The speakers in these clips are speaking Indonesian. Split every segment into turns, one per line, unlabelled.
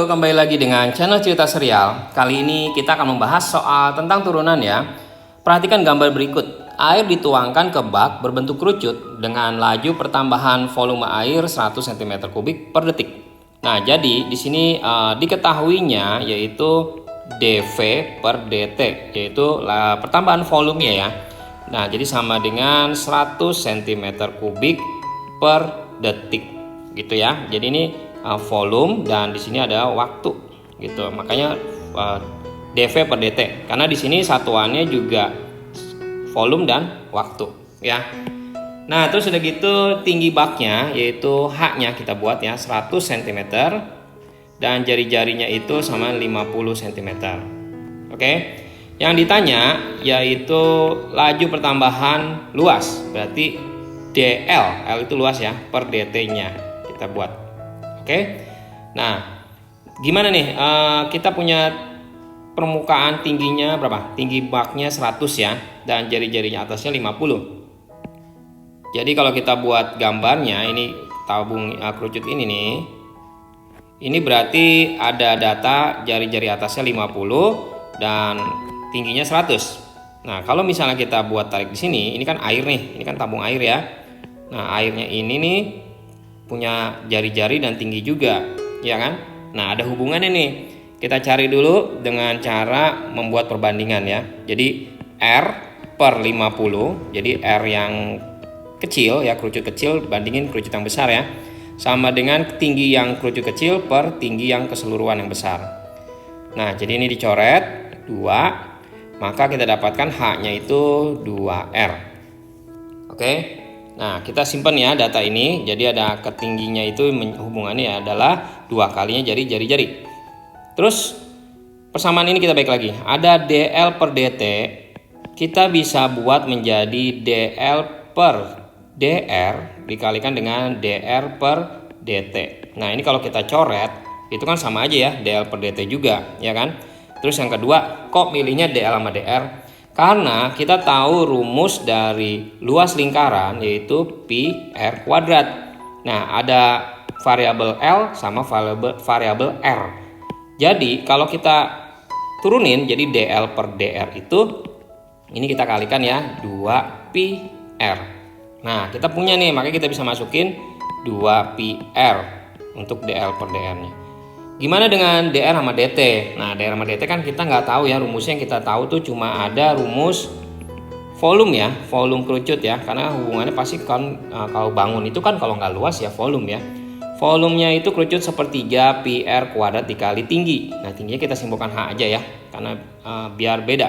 Halo, kembali lagi dengan channel Cerita Serial. Kali ini kita akan membahas soal tentang turunan ya. Perhatikan gambar berikut. Air dituangkan ke bak berbentuk kerucut dengan laju pertambahan volume air 100 cm3 per detik. Nah, jadi di sini diketahuinya yaitu dV per dt, yaitu pertambahan volumenya ya. Nah, jadi sama dengan 100 cm3 per detik gitu ya. Jadi ini volume dan di sini ada waktu gitu. Makanya dV per dt karena di sini satuannya juga volume dan waktu ya. Nah, terus udah gitu tinggi baknya yaitu H-nya kita buat ya 100 cm dan jari-jarinya itu sama 50 cm. Oke. Yang ditanya yaitu laju pertambahan luas, berarti dl, L itu luas ya, per dt-nya kita buat. Oke. Nah, gimana nih? Kita punya permukaan tingginya berapa? Tinggi baknya 100 ya, dan jari-jarinya atasnya 50. Jadi kalau kita buat gambarnya, ini tabung kerucut ini nih. Ini berarti ada data jari-jari atasnya 50 dan tingginya 100. Nah, kalau misalnya kita buat tarik di sini, ini kan air nih, ini kan tabung air ya. Nah, airnya ini nih punya jari-jari dan tinggi juga, ya kan? Nah, ada hubungannya nih. Kita cari dulu dengan cara membuat perbandingan ya. Jadi R per 50, jadi R yang kecil ya, kerucut kecil bandingin kerucut yang besar ya, sama dengan tinggi yang kerucut kecil per tinggi yang keseluruhan yang besar. Nah, jadi ini dicoret 2, maka kita dapatkan H-nya itu 2R. Oke. Nah, kita simpan ya data ini. Jadi ada ketingginya itu hubungannya adalah 2 kalinya jari-jari. Terus persamaan ini kita balik lagi. Ada dl per dt. Kita bisa buat menjadi dl per dr dikalikan dengan dr per dt. Nah, ini kalau kita coret itu kan sama aja ya, dl per dt juga, ya kan? Terus yang kedua, kok milihnya dl sama dr? Karena kita tahu rumus dari luas lingkaran yaitu pi r kuadrat. Nah, ada variabel L sama variabel R. Jadi kalau kita turunin jadi dl per dr itu, ini kita kalikan ya 2 pi r. Nah, kita punya nih, makanya kita bisa masukin 2 pi r untuk dl per dr-nya. Gimana dengan dr sama dt? Nah, dr sama dt kan kita nggak tahu ya, rumusnya yang kita tahu tuh cuma ada rumus volume ya, volume kerucut ya, karena hubungannya pasti kan kalau bangun itu kan kalau nggak luas ya volume ya. Volumenya itu kerucut sepertiga pi r kuadrat dikali tinggi. Nah, tingginya kita simpulkan H aja ya, karena biar beda.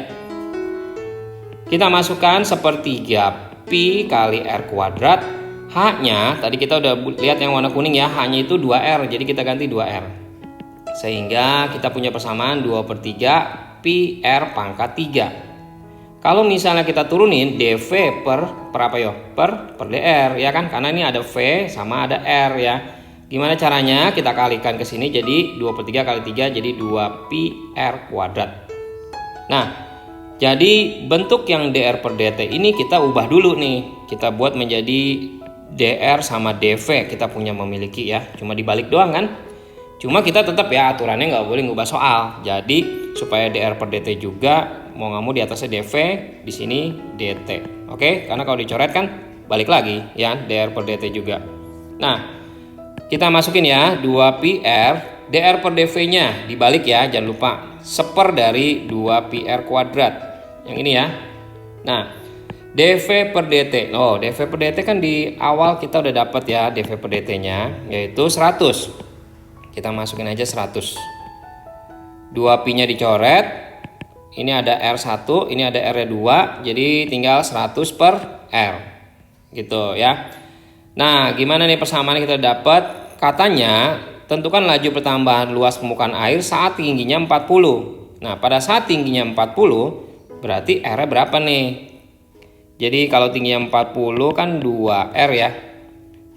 Kita masukkan sepertiga pi kali r kuadrat. H-nya tadi kita udah lihat yang warna kuning ya, H-nya itu 2R, jadi kita ganti 2R. Sehingga kita punya persamaan 2/3 pi r pangkat 3. Kalau misalnya kita turunin dv per apa ya? Per dr ya kan? Karena ini ada v sama ada r ya. Gimana caranya? Kita kalikan ke sini jadi 2/3 kali 3 jadi 2 pi r kuadrat. Nah, jadi bentuk yang dr per dt ini kita ubah dulu nih. Kita buat menjadi dr sama dv, kita punya memiliki ya. Cuma dibalik doang kan? Cuma kita tetap ya aturannya nggak boleh ngubah soal. Jadi supaya dr per dt juga mau nggak mau di atasnya dv, di sini dt. Oke? Karena kalau dicoret kan balik lagi ya dr per dt juga. Nah, kita masukin ya 2 pi r, dr per dv-nya dibalik ya, jangan lupa seper dari 2 pi r kuadrat. Yang ini ya. Nah, dv per dt. Oh, dv per dt kan di awal kita udah dapat ya dv per dt-nya yaitu 100. Kita masukin aja 100. 2 pi-nya dicoret. Ini ada R1, ini ada R2, jadi tinggal 100 per R. Gitu ya. Nah, gimana nih persamaan kita dapat? Katanya, tentukan laju pertambahan luas permukaan air saat tingginya 40. Nah, pada saat tingginya 40, berarti R-nya berapa nih? Jadi kalau tingginya 40 kan 2R ya.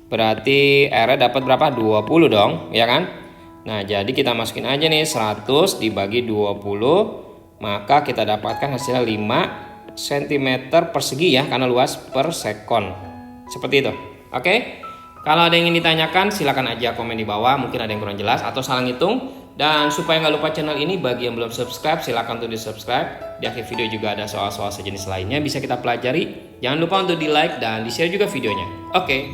Berarti R-nya dapat berapa? 20 dong, ya kan? Nah, jadi kita masukin aja nih 100 dibagi 20, maka kita dapatkan hasilnya 5 cm persegi ya, karena luas per sekon. Seperti itu. Oke? Kalau ada yang ingin ditanyakan, silakan aja komen di bawah. Mungkin ada yang kurang jelas atau salah ngitung, Dan supaya nggak lupa channel ini, bagi yang belum subscribe silahkan untuk di subscribe. Di akhir video juga ada soal-soal sejenis lainnya bisa kita pelajari. Jangan lupa untuk di like dan di share juga videonya. Oke.